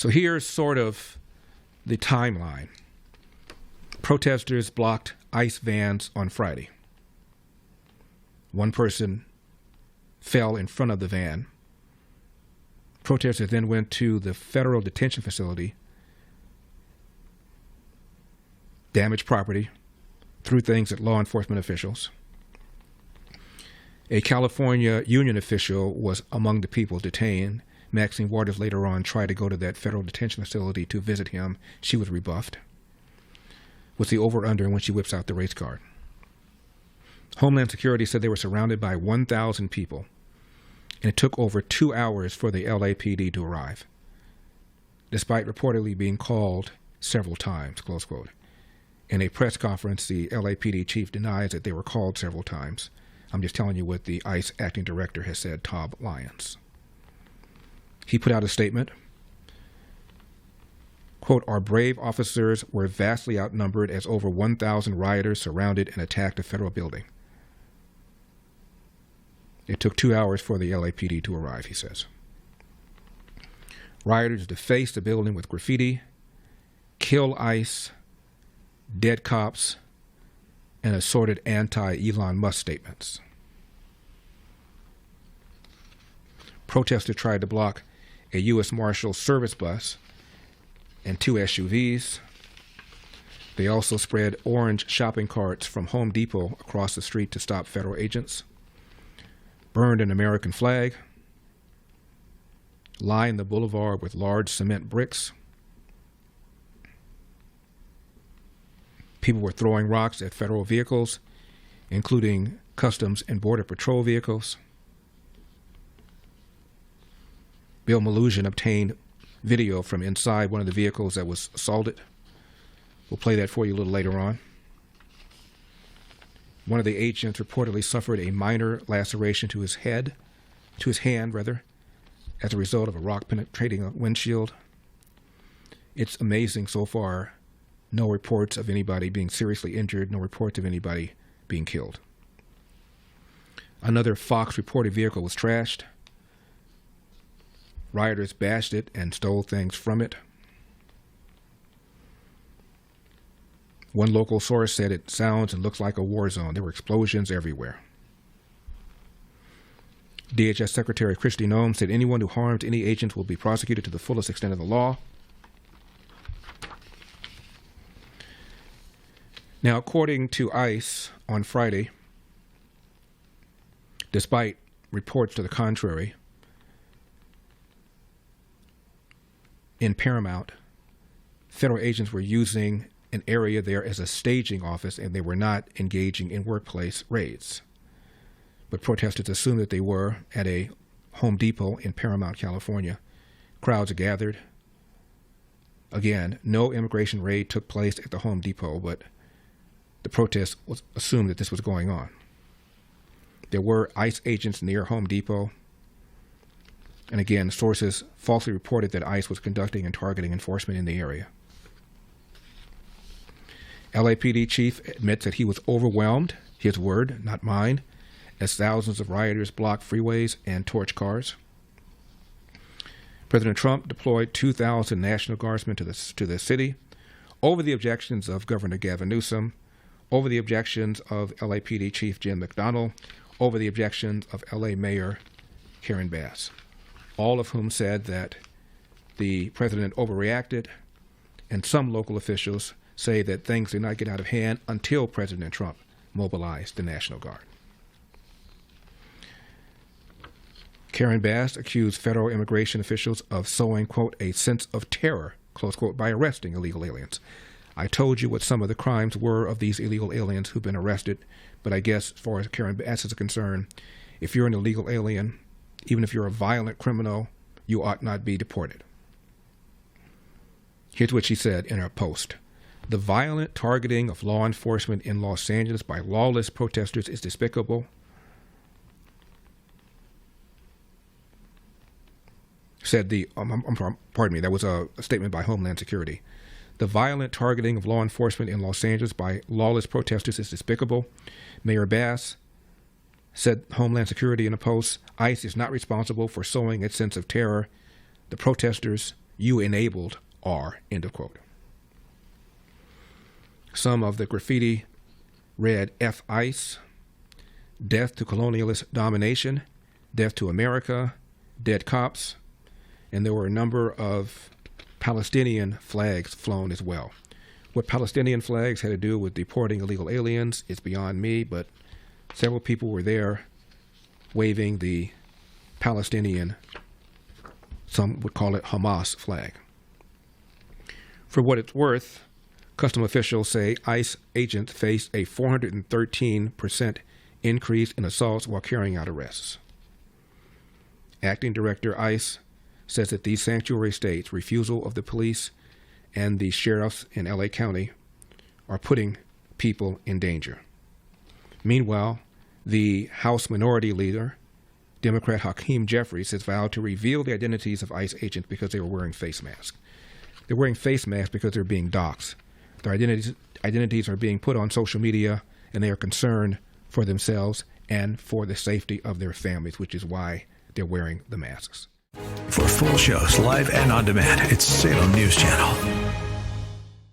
So here's sort of the timeline. Protesters blocked ICE vans on Friday. One person fell in front of the van. Protesters then went to the federal detention facility, damaged property, threw things at law enforcement officials. A California union official was among the people detained. Maxine Waters later on tried to go to that federal detention facility to visit him. She was rebuffed. What's the over-under when she whips out the race card? Homeland Security said they were surrounded by 1,000 people, and it took over 2 hours for the LAPD to arrive, despite reportedly being called several times, close quote. In a press conference, the LAPD chief denies that they were called several times. I'm just telling you what the ICE acting director has said, Todd Lyons. He put out a statement, quote, "Our brave officers were vastly outnumbered as over 1,000 rioters surrounded and attacked a federal building. It took 2 hours for the LAPD to arrive," he says. Rioters defaced the building with graffiti, kill ICE, dead cops, and assorted anti-Elon Musk statements. Protesters tried to block a U.S. Marshal service bus and 2 SUVs. They also spread orange shopping carts from Home Depot across the street to stop federal agents, burned an American flag, lined the boulevard with large cement bricks. People were throwing rocks at federal vehicles, including Customs and Border Patrol vehicles. Bill Maloogian obtained video from inside one of the vehicles that was assaulted. We'll play that for you a little later on. One of the agents reportedly suffered a minor laceration to his hand, as a result of a rock penetrating a windshield. It's amazing so far. No reports of anybody being seriously injured, no reports of anybody being killed. Another Fox reported vehicle was trashed. Rioters bashed it and stole things from it. One local source said it sounds and looks like a war zone. There were explosions everywhere. DHS Secretary Kristi Noem said anyone who harmed any agents will be prosecuted to the fullest extent of the law. Now, according to ICE on Friday, despite reports to the contrary, in Paramount, federal agents were using an area there as a staging office, and they were not engaging in workplace raids. But protesters assumed that they were at a Home Depot in Paramount, California. Crowds gathered. Again, no immigration raid took place at the Home Depot, but the protest was assumed that this was going on. There were ICE agents near Home Depot. And again, sources falsely reported that ICE was conducting and targeting enforcement in the area. LAPD chief admits that he was overwhelmed, his word, not mine, as thousands of rioters blocked freeways and torched cars. President Trump deployed 2,000 National Guardsmen to the city over the objections of Governor Gavin Newsom, over the objections of LAPD Chief Jim McDonnell, over the objections of LA Mayor Karen Bass, all of whom said that the president overreacted, and some local officials say that things did not get out of hand until President Trump mobilized the National Guard. Karen Bass accused federal immigration officials of sowing, quote, a sense of terror, close quote, by arresting illegal aliens. I told you what some of the crimes were of these illegal aliens who've been arrested, but I guess as far as Karen Bass is concerned, if you're an illegal alien, even if you're a violent criminal, you ought not be deported. Here's what she said in her post. The violent targeting of law enforcement in Los Angeles by lawless protesters is despicable. Said that was a statement by Homeland Security. The violent targeting of law enforcement in Los Angeles by lawless protesters is despicable. Mayor Bass said Homeland Security in a post, ICE is not responsible for sowing a sense of terror. The protesters "You enabled R," end of quote. Some of the graffiti read "F ICE," "Death to Colonialist Domination," "Death to America," "Dead Cops," and there were a number of Palestinian flags flown as well. What Palestinian flags had to do with deporting illegal aliens is beyond me, but several people were there waving the Palestinian, some would call it Hamas flag. For what it's worth, custom officials say ICE agents faced a 413% increase in assaults while carrying out arrests. Acting Director ICE says that these sanctuary states' refusal of the police and the sheriffs in LA County are putting people in danger. Meanwhile, the House Minority Leader, Democrat Hakeem Jeffries, has vowed to reveal the identities of ICE agents because they were wearing face masks. They're wearing face masks because they're being doxxed. Their identities are being put on social media, and they are concerned for themselves and for the safety of their families, which is why they're wearing the masks. For full shows, live and on demand, it's Salem News Channel.